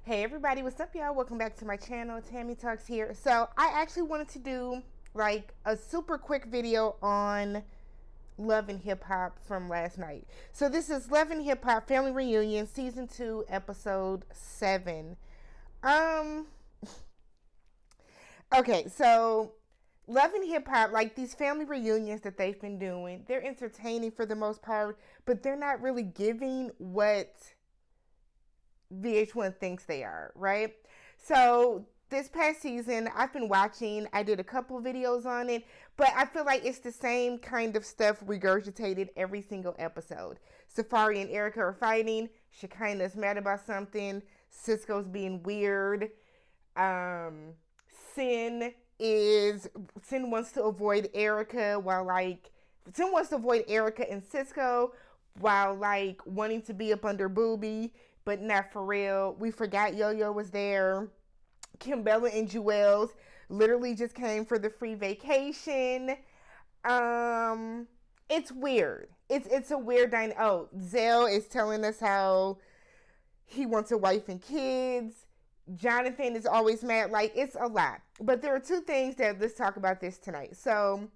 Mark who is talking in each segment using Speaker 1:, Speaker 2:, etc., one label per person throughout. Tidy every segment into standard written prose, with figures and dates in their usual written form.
Speaker 1: Hey everybody, what's up y'all? Welcome back to my channel. Tammy Talks here. So I actually wanted to do like a super quick video on Love and Hip Hop from last night. So this is Love and Hip Hop Family Reunion Season 2 Episode 7. Okay, so Love and Hip Hop, like these family reunions that they've been doing, they're entertaining for the most part, but they're not really giving what VH1 thinks they are, right? So this past season, I've been watching. I did a couple videos on it, but I feel like it's the same kind of stuff regurgitated every single episode. Safaree and Erica are fighting. Shekinah's mad about something. Cisco's being weird. Cyn wants to avoid Erica Cyn wants to avoid Erica and Cisco while like wanting to be up under Booby, but not for real. We forgot Yo-Yo was there. Kimbella and Juelz literally just came for the free vacation. It's weird. It's a weird dynamic. Oh, Zell is telling us how he wants a wife and kids. Jonathan is always mad. Like, it's a lot. But there are two things that let's talk about this tonight. So,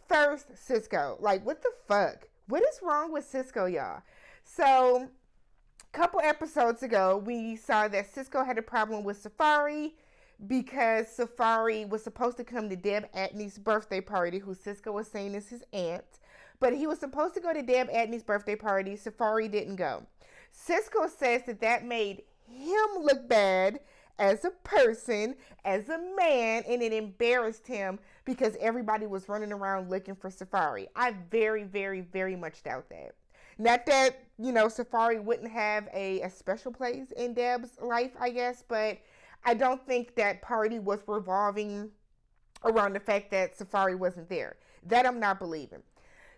Speaker 1: first, Cisco. Like, what the fuck? What is wrong with Cisco, y'all? So, a couple episodes ago, we saw that Cisco had a problem with Safaree because Safaree was supposed to come to Deb Atney's birthday party, who Cisco was saying is his aunt. But he was supposed to go to Deb Atney's birthday party. Safaree didn't go. Cisco says that made him look bad as a person, as a man, and it embarrassed him because everybody was running around looking for Safaree. I very, very, very much doubt that. Not that, Safaree wouldn't have a special place in Deb's life, I guess, but I don't think that party was revolving around the fact that Safaree wasn't there. That I'm not believing.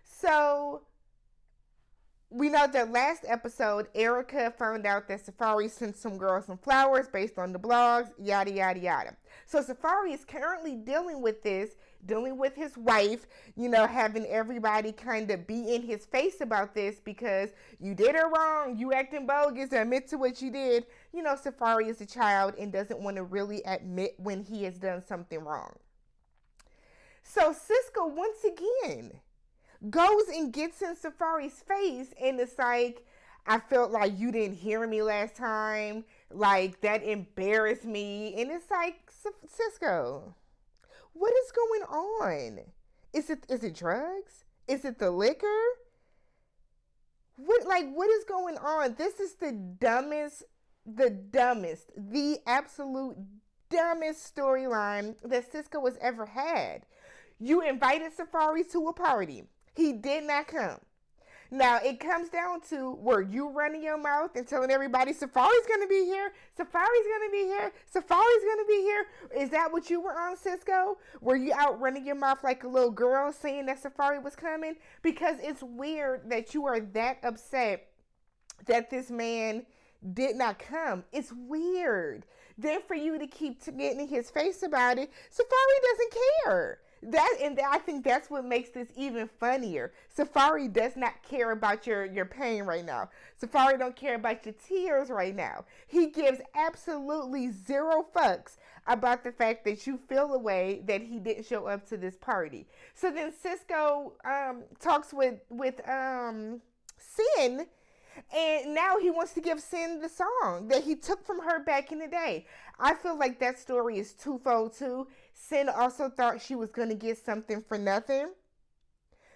Speaker 1: So, we know that last episode, Erica found out that Safaree sent some girls some flowers based on the blogs, yada, yada, yada. So Safaree is currently dealing with his wife, having everybody kind of be in his face about this because you did her wrong, you acting bogus, admit to what you did. Safaree is a child and doesn't want to really admit when he has done something wrong. So Cisco, once again, goes and gets in Safaree's face and it's like, I felt like you didn't hear me last time. Like, that embarrassed me. And it's like, Cisco, what is going on? Is it drugs? Is it the liquor? What is going on? This is the absolute dumbest storyline that Cisco has ever had. You invited Safaree to a party. He did not come. Now, it comes down to, were you running your mouth and telling everybody Safaree's going to be here? Safaree's going to be here? Safaree's going to be here? Is that what you were on, Cisco? Were you out running your mouth like a little girl saying that Safaree was coming? Because it's weird that you are that upset that this man did not come. It's weird. Then for you to keep getting in his face about it, Safaree doesn't care. I think that's what makes this even funnier. Safaree does not care about your pain right now. Safaree don't care about your tears right now. He gives absolutely zero fucks about the fact that you feel the way that he didn't show up to this party. So then Cisco talks with Cyn. And now he wants to give Cyn the song that he took from her back in the day. I feel like that story is twofold too. Cyn also thought she was going to get something for nothing.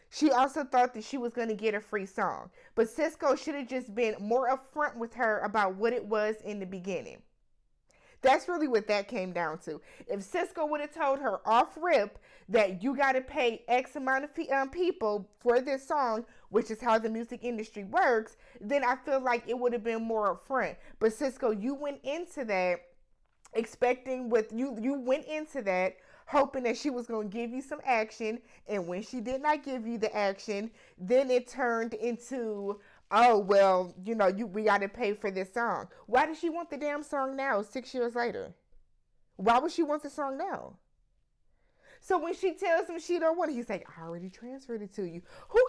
Speaker 1: She also thought that she was going to get a free song. But Cisco should have just been more upfront with her about what it was in the beginning. That's really what that came down to. If Cisco would have told her off rip that you got to pay X amount of people for this song, which is how the music industry works, then I feel like it would have been more upfront. But Cisco, you went into that you went into that hoping that she was going to give you some action, and when she did not give you the action, then it turned into, oh, well, we got to pay for this song. Why does she want the damn song now, 6 years later? Why would she want the song now? So when she tells him she don't want it, he's like, I already transferred it to you. Who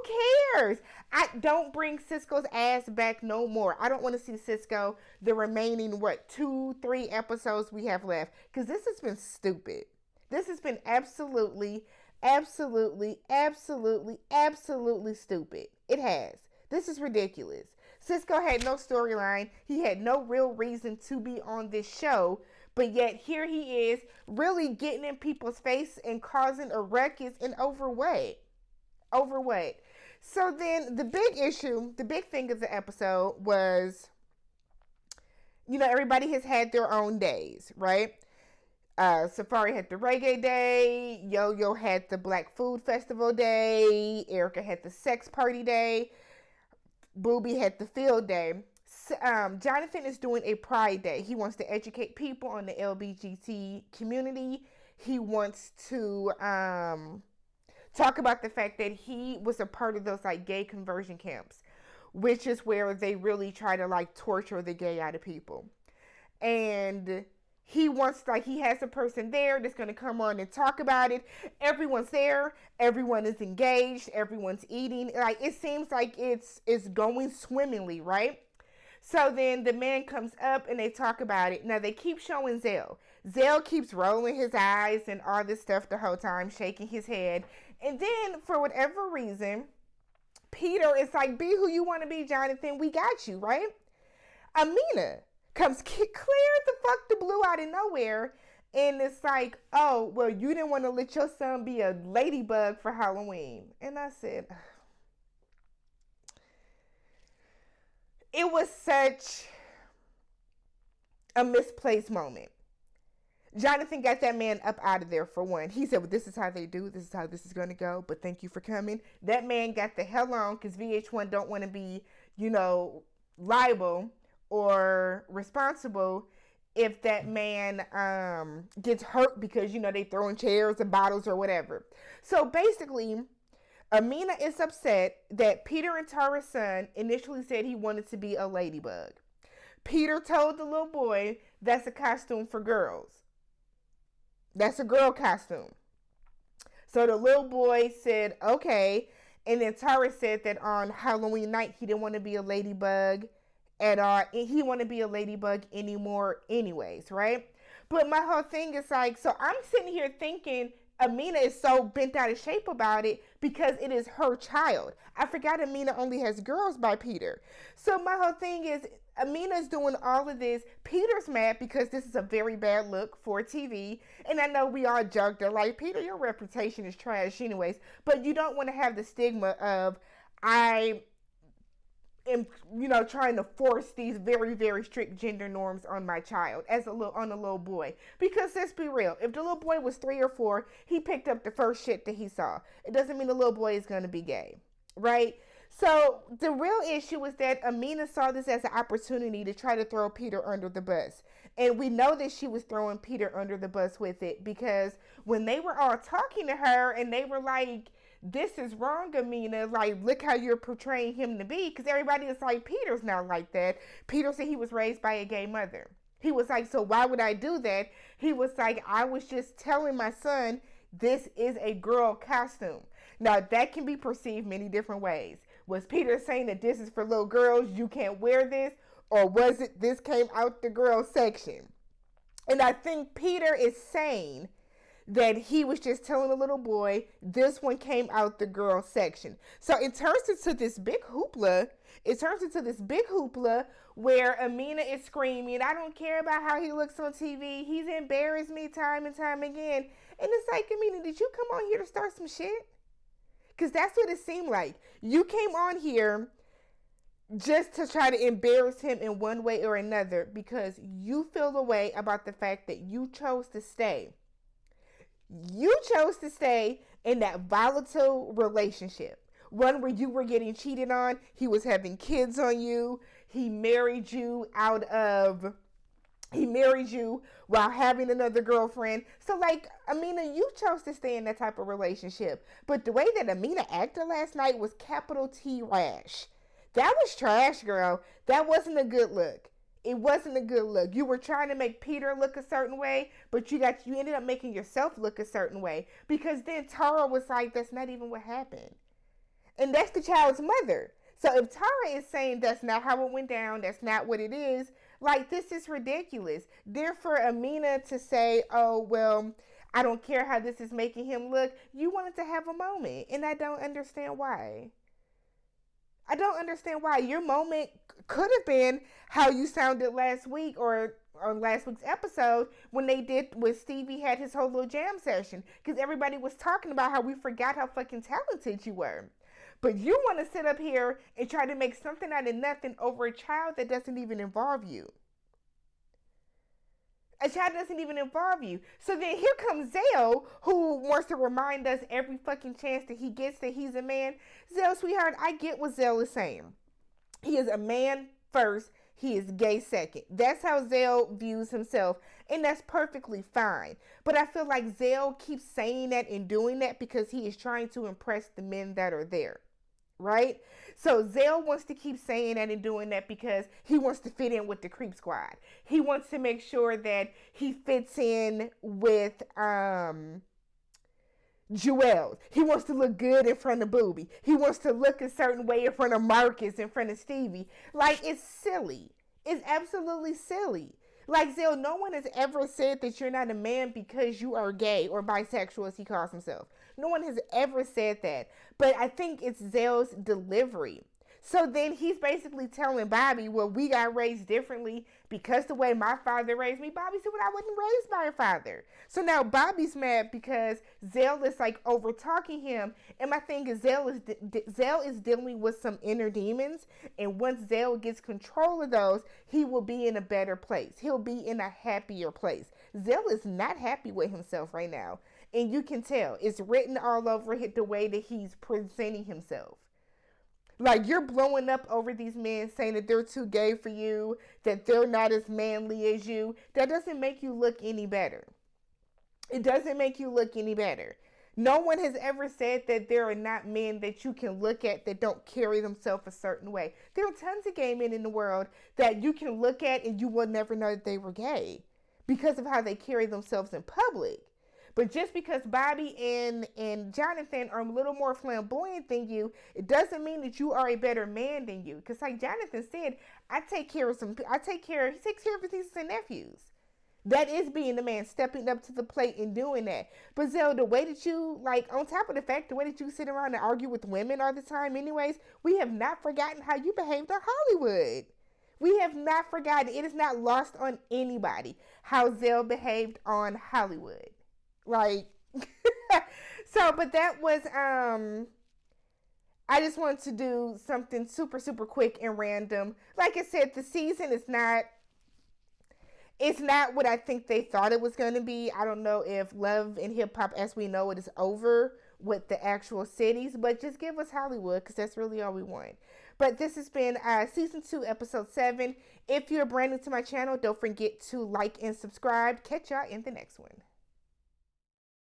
Speaker 1: cares? I don't bring Cisco's ass back no more. I don't want to see Cisco the remaining, 2-3 episodes we have left. Because this has been stupid. This has been absolutely stupid. It has. This is ridiculous. Cisco had no storyline. He had no real reason to be on this show. But yet here he is really getting in people's face and causing a ruckus and overweight. So then the big issue, the big thing of the episode was, everybody has had their own days, right? Safaree had the reggae day. Yo-Yo had the Black Food Festival day. Erica had the sex party day. Booby had the field day. Jonathan is doing a Pride Day. He wants to educate people on the LGBT community. He wants to talk about the fact that he was a part of those gay conversion camps, which is where they really try to torture the gay out of people. And he wants, he has a person there that's going to come on and talk about it. Everyone's there. Everyone is engaged. Everyone's eating. It seems like it's going swimmingly, right? So then the man comes up and they talk about it. Now they keep showing Zell. Zell keeps rolling his eyes and all this stuff the whole time, shaking his head. And then for whatever reason, Peter is like, be who you want to be, Jonathan. We got you, right? Amina comes clear the blue out of nowhere. And it's like, oh, well, you didn't want to let your son be a ladybug for Halloween. And I said, it was such a misplaced moment. Jonathan got that man up out of there for one. He said, well, this is how they do. This is how this is going to go. But thank you for coming. That man got the hell on because VH1 don't want to be, liable or responsible if that man gets hurt because, they throwing chairs and bottles or whatever. So basically, Amina is upset that Peter and Tara's son initially said he wanted to be a ladybug. Peter told the little boy that's a costume for girls. That's a girl costume. So the little boy said, okay. And then Tara said that on Halloween night, he didn't want to be a ladybug at all. He didn't want to be a ladybug anymore anyways, right? But my whole thing is so I'm sitting here thinking, Amina is so bent out of shape about it because it is her child. I forgot Amina only has girls by Peter. So my whole thing is Amina's doing all of this. Peter's mad because this is a very bad look for TV. And I know we all joked are Peter, your reputation is trash anyways. But you don't want to have the stigma of I am, trying to force these very, very strict gender norms on my child on a little boy. Because let's be real, if the little boy was 3 or 4, he picked up the first shit that he saw. It doesn't mean the little boy is going to be gay, right? So the real issue is that Amina saw this as an opportunity to try to throw Peter under the bus. And we know that she was throwing Peter under the bus with it because when they were all talking to her and they were like, this is wrong, Amina. Look how you're portraying him to be. Because everybody is like, Peter's not like that. Peter said he was raised by a gay mother. He was like, so why would I do that? He was like, I was just telling my son, this is a girl costume. Now, that can be perceived many different ways. Was Peter saying that this is for little girls, you can't wear this? Or was it this came out the girl section? And I think Peter is saying that he was just telling the little boy, this one came out the girl section. So it turns into this big hoopla. Where Amina is screaming, I don't care about how he looks on TV. He's embarrassed me time and time again. And it's like, Amina, did you come on here to start some shit? Because that's what it seemed like. You came on here just to try to embarrass him in one way or another because you feel the way about the fact that you chose to stay. You chose to stay in that volatile relationship. One where you were getting cheated on. He was having kids on you. He married you while having another girlfriend. So Amina, you chose to stay in that type of relationship. But the way that Amina acted last night was capital T rash. That was trash, girl. That wasn't a good look. It wasn't a good look. You were trying to make Peter look a certain way, but you ended up making yourself look a certain way, because then Tara was like, that's not even what happened. And that's the child's mother. So if Tara is saying that's not how it went down, that's not what it is, like, this is ridiculous. Then for Amina to say, oh, well, I don't care how this is making him look, you wanted to have a moment. And I don't understand why. I don't understand why. Your moment could have been how you sounded last week, or on last week's episode when Stevie had his whole little jam session. Because everybody was talking about how we forgot how fucking talented you were. But you want to sit up here and try to make something out of nothing over a child that doesn't even involve you. A child doesn't even involve you. So then here comes Zell, who wants to remind us every fucking chance that he gets that he's a man. Zell, sweetheart, I get what Zell is saying. He is a man first. He is gay second. That's how Zell views himself. And that's perfectly fine. But I feel like Zell keeps saying that and doing that because he is trying to impress the men that are there. Right? So Zell wants to keep saying that and doing that because he wants to fit in with the creep squad. He wants to make sure that he fits in with Juelz. He wants to look good in front of Booby. He wants to look a certain way in front of Marcus, in front of Stevie. Like, it's silly. It's absolutely silly. Like, Zell, no one has ever said that you're not a man because you are gay or bisexual, as he calls himself. No one has ever said that. But I think it's Zell's delivery. So then he's basically telling Bobby, well, we got raised differently because the way my father raised me. Bobby said, well, I wasn't raised by a father. So now Bobby's mad because Zell is like over talking him. And my thing is, Zell is dealing with some inner demons. And once Zell gets control of those, he will be in a better place. He'll be in a happier place. Zell is not happy with himself right now. And you can tell. It's written all over the way that he's presenting himself. Like, you're blowing up over these men saying that they're too gay for you, that they're not as manly as you. That doesn't make you look any better. It doesn't make you look any better. No one has ever said that there are not men that you can look at that don't carry themselves a certain way. There are tons of gay men in the world that you can look at and you will never know that they were gay because of how they carry themselves in public. But just because Bobby and Jonathan are a little more flamboyant than you, it doesn't mean that you are a better man than you. Because like Jonathan said, he takes care of his nieces and nephews. That is being the man, stepping up to the plate and doing that. But Zell, the way that you, like, on top of the fact, the way that you sit around and argue with women all the time anyways, we have not forgotten how you behaved on Hollywood. We have not forgotten. It is not lost on anybody how Zell behaved on Hollywood. Like, so, but that was, I just wanted to do something super, super quick and random. Like I said, the season is it's not what I think they thought it was going to be. I don't know if Love and Hip Hop as we know it is over with the actual cities, but just give us Hollywood because that's really all we want. But this has been season 2, episode 7. If you're brand new to my channel, don't forget to like and subscribe. Catch y'all in the next one.